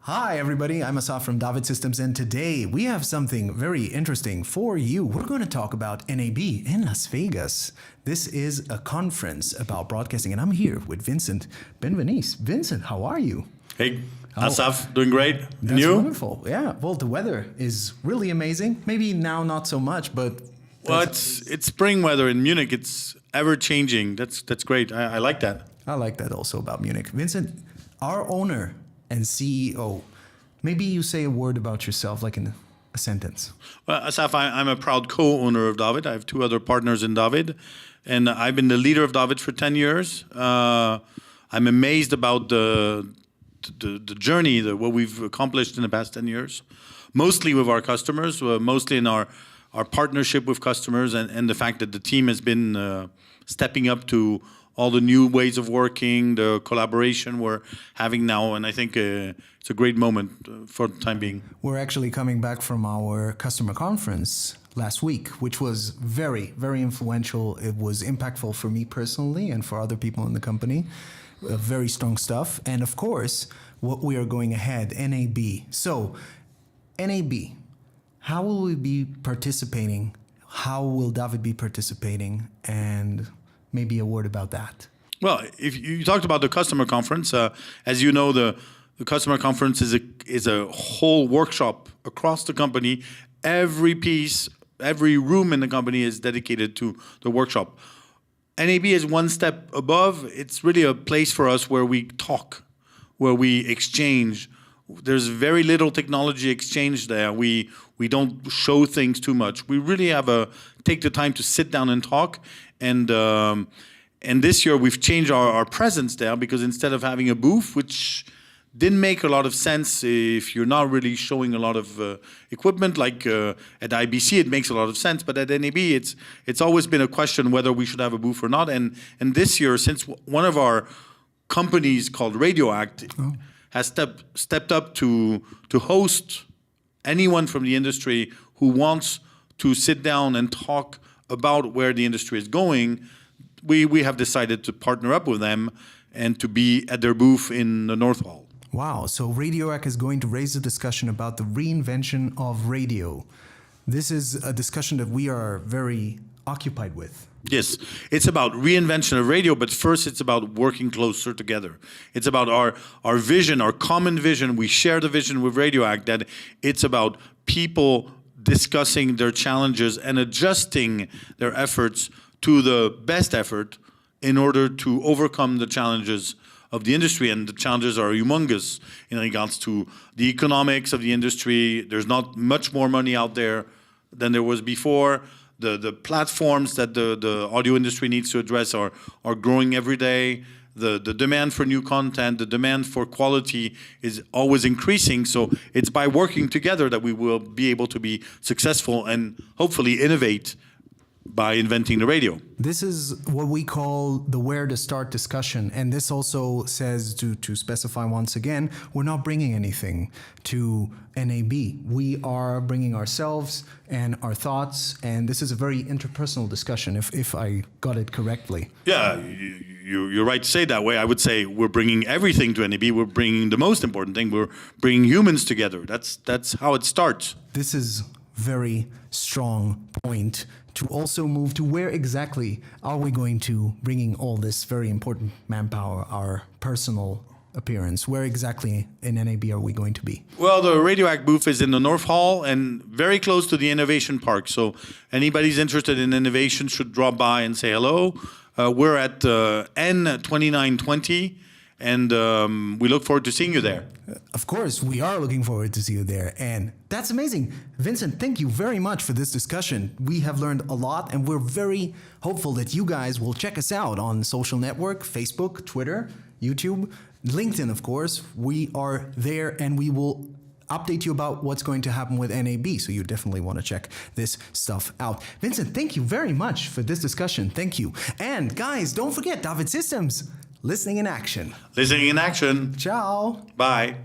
Hi everybody, I'm Asaf from David Systems, and today we have something very interesting for you. We're going to talk about NAB in Las Vegas. This is a conference about broadcasting, and I'm here with Vincent Benveniste. Vincent, how are you? Hey, Asaf, doing great. And That's you? wonderful. Yeah, well, the weather is really amazing. Maybe now not so much, but... Well, it's spring weather in Munich. It's ever changing. That's great. I like that. I like that also about Munich. Vincent, our owner and CEO, maybe you say a word about yourself, like in a sentence. Well, Asaf, I'm a proud co-owner of David. I have two other partners in David, and I've been the leader of David for 10 years. I'm amazed about the journey, what we've accomplished in the past 10 years, mostly with our customers, mostly in our partnership with customers, and the fact that the team has been stepping up to all the new ways of working, the collaboration we're having now, and I think it's a great moment for the time being. We're actually coming back from our customer conference last week, which was very, very influential. It was impactful for me personally and for other people in the company. Very strong stuff. And of course, what we are going ahead, NAB. So, NAB, how will we be participating? How will David be participating? And maybe a word about that. Well, if you talked about the customer conference, as you know, the customer conference is a whole workshop across the company. Every piece, every room in the company is dedicated to the workshop. NAB is one step above. It's really a place for us where we talk, where we exchange. There's very little technology exchange there. We don't show things too much. We really take the time to sit down and talk. And this year we've changed our presence there, because instead of having a booth, which didn't make a lot of sense if you're not really showing a lot of equipment, like at IBC it makes a lot of sense, but at NAB it's always been a question whether we should have a booth or not. And this year, since one of our companies called RadioAct has stepped up to host anyone from the industry who wants to sit down and talk about where the industry is going, we have decided to partner up with them and to be at their booth in the North Hall. Wow, so RadioAct is going to raise the discussion about the reinvention of radio. This is a discussion that we are very occupied with. Yes, it's about reinvention of radio, but first it's about working closer together. It's about our vision, our common vision. We share the vision with RadioAct, that it's about people discussing their challenges and adjusting their efforts to the best effort in order to overcome the challenges of the industry. And the challenges are humongous in regards to the economics of the industry. There's not much more money out there than there was before. The platforms that the audio industry needs to address are growing every day. The demand for new content, the demand for quality is always increasing. So it's by working together that we will be able to be successful and hopefully innovate by inventing the radio. This is what we call the where to start discussion. And this also says, to specify once again, we're not bringing anything to NAB. We are bringing ourselves and our thoughts, and this is a very interpersonal discussion, if I got it correctly. Yeah, you're right to say it that way. I would say we're bringing everything to NAB. We're bringing the most important thing. We're bringing humans together. That's how it starts. This is very strong point to also move to where exactly are we going to bringing all this very important manpower, our personal appearance. Where exactly in NAB are we going to be? Well, the RadioAct booth is in the North Hall and very close to the Innovation Park. So anybody's interested in innovation should drop by and say hello. We're at N2920. And we look forward to seeing you there. Of course, we are looking forward to see you there. And that's amazing. Vincent, thank you very much for this discussion. We have learned a lot, and we're very hopeful that you guys will check us out on social network, Facebook, Twitter, YouTube, LinkedIn, of course. We are there, and we will update you about what's going to happen with NAB, so you definitely want to check this stuff out. Vincent, thank you very much for this discussion. Thank you. And guys, don't forget David Systems. Listening in action. Listening in action. Ciao. Bye.